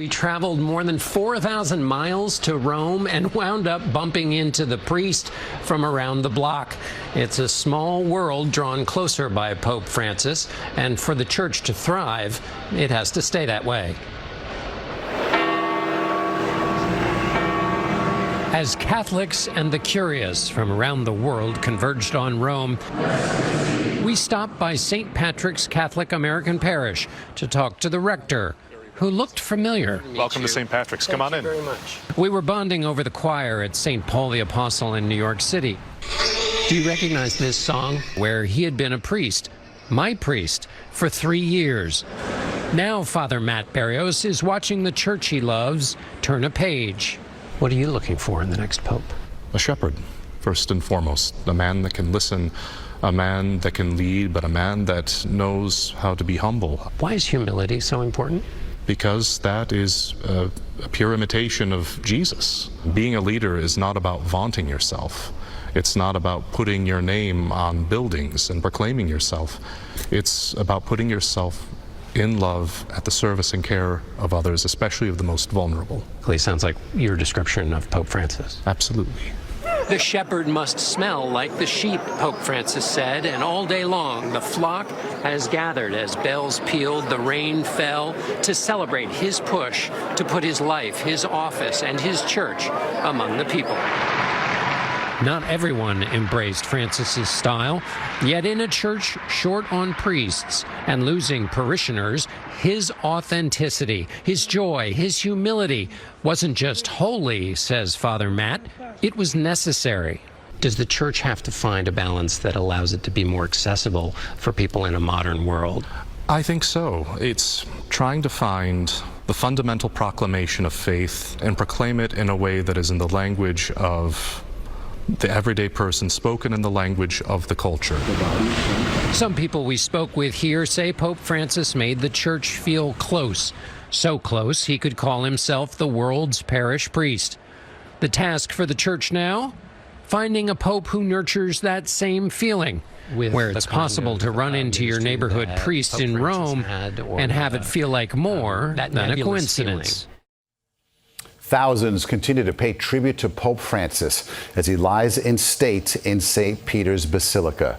We traveled more than 4,000 miles to Rome and wound up bumping into the priest from around the block. It's a small world drawn closer by Pope Francis, and for the church to thrive, it has to stay that way. As Catholics and the curious from around the world converged on Rome, we stopped by St. Patrick's Catholic American Parish to talk to the rector, who looked familiar. Welcome to St. Patrick's. Come on in. Thank you very much. We were bonding over the choir at St. Paul the Apostle in New York City. Do you recognize this song? Where he had been a priest, my priest, for 3 years. Now Father Matt Berrios is watching the church he loves turn a page. What are you looking for in the next pope? A shepherd, first and foremost. A man that can listen, a man that can lead, but a man that knows how to be humble. Why is humility so important? Because that is a pure imitation of Jesus. Being a leader is not about vaunting yourself. It's not about putting your name on buildings and proclaiming yourself. It's about putting yourself in love at the service and care of others, especially of the most vulnerable. Sounds like your description of Pope Francis. Absolutely. The shepherd must smell like the sheep, Pope Francis said, and all day long the flock has gathered as bells pealed, the rain fell, to celebrate his push to put his life, his office, and his church among the people. Not everyone embraced Francis's style, yet in a church short on priests and losing parishioners, his authenticity, his joy, his humility wasn't just holy, says Father Matt, it was necessary. Does the church have to find a balance that allows it to be more accessible for people in a modern world? I think so. It's trying to find the fundamental proclamation of faith and proclaim it in a way that is in the language of the everyday person, spoken in the language of the culture. Some people we spoke with here say Pope Francis made the church feel close. So close, he could call himself the world's parish priest. The task for the church now? Finding a pope who nurtures that same feeling, where it's possible to run into your neighborhood priest in Rome and have it feel like more than a coincidence. Thousands continue to pay tribute to Pope Francis as he lies in state in St. Peter's Basilica.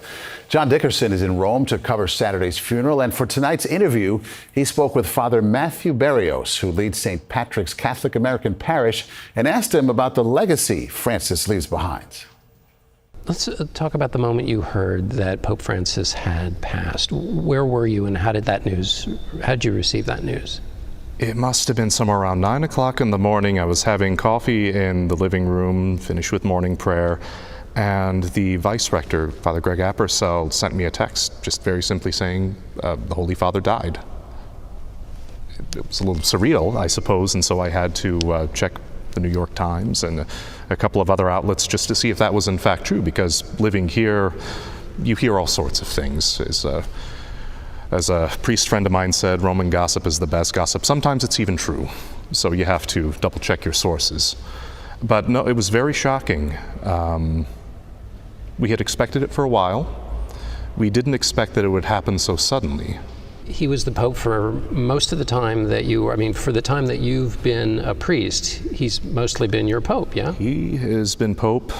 John Dickerson is in Rome to cover Saturday's funeral, and for tonight's interview, he spoke with Father Matthew Berrios, who leads St. Patrick's Catholic American Parish, and asked him about the legacy Francis leaves behind. Let's talk about the moment you heard that Pope Francis had passed. Where were you, and how did you receive that news? It must have been somewhere around 9 o'clock in the morning. I was having coffee in the living room, finished with morning prayer, and the vice rector, Father Greg Appersell, sent me a text, just very simply saying the Holy Father died. It was a little surreal, I suppose, and so I had to check the New York Times and a couple of other outlets just to see if that was in fact true, because living here, you hear all sorts of things. As a priest friend of mine said, Roman gossip is the best gossip. Sometimes it's even true, so you have to double check your sources. But no, it was very shocking. We had expected it for a while. We didn't expect that it would happen so suddenly. He was the Pope for most of the time that for the time that you've been a priest, he's mostly been your Pope, yeah? He has been Pope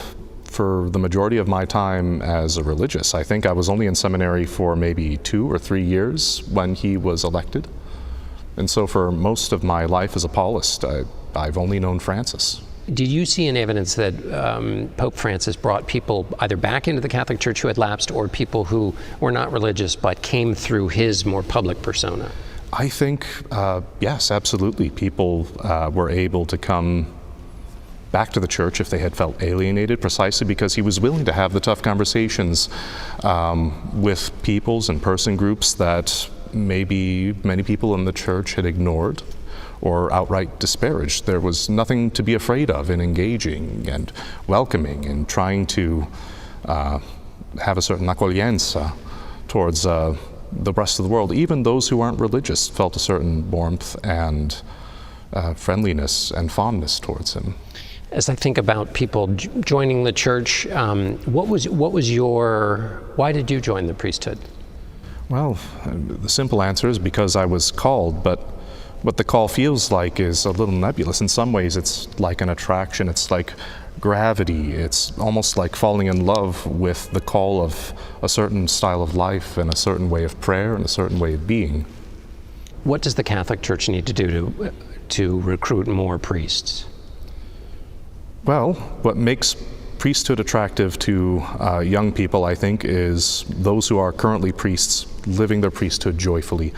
for the majority of my time as a religious. I think I was only in seminary for maybe 2 or 3 years when he was elected. And so for most of my life as a Paulist, I've only known Francis. Did you see any evidence that Pope Francis brought people either back into the Catholic Church who had lapsed, or people who were not religious but came through his more public persona? I think, yes, absolutely. People were able to come back to the church if they had felt alienated, precisely because he was willing to have the tough conversations with peoples and person groups that maybe many people in the church had ignored or outright disparaged. There was nothing to be afraid of in engaging and welcoming and trying to have a certain accoglienza towards the rest of the world. Even those who aren't religious felt a certain warmth and friendliness and fondness towards him. As I think about people joining the church, why did you join the priesthood? Well, the simple answer is because I was called, but what the call feels like is a little nebulous. In some ways, it's like an attraction. It's like gravity. It's almost like falling in love with the call of a certain style of life and a certain way of prayer and a certain way of being. What does the Catholic Church need to do to recruit more priests? Well, what makes priesthood attractive to young people, I think, is those who are currently priests living their priesthood joyfully.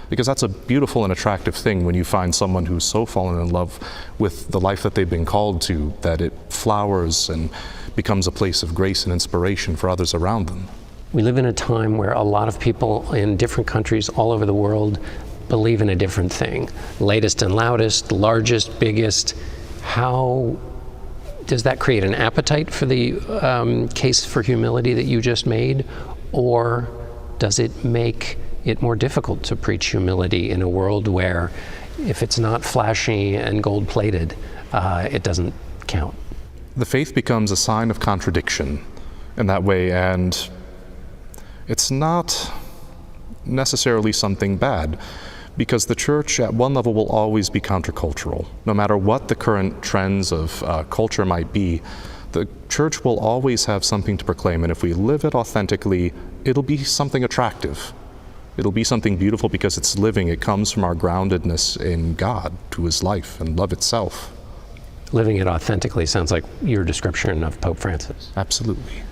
Because that's a beautiful and attractive thing when you find someone who's so fallen in love with the life that they've been called to, that it flowers and becomes a place of grace and inspiration for others around them. We live in a time where a lot of people in different countries all over the world believe in a different thing. Latest and loudest, largest, biggest. How does that create an appetite for the case for humility that you just made? Or does it make it more difficult to preach humility in a world where if it's not flashy and gold-plated, it doesn't count? The faith becomes a sign of contradiction in that way, and it's not necessarily something bad, because the church at one level will always be countercultural. No matter what the current trends of culture might be, the church will always have something to proclaim, and if we live it authentically, it'll be something attractive. It'll be something beautiful because it's living. It comes from our groundedness in God, who is life and love itself. Living it authentically sounds like your description of Pope Francis. Absolutely.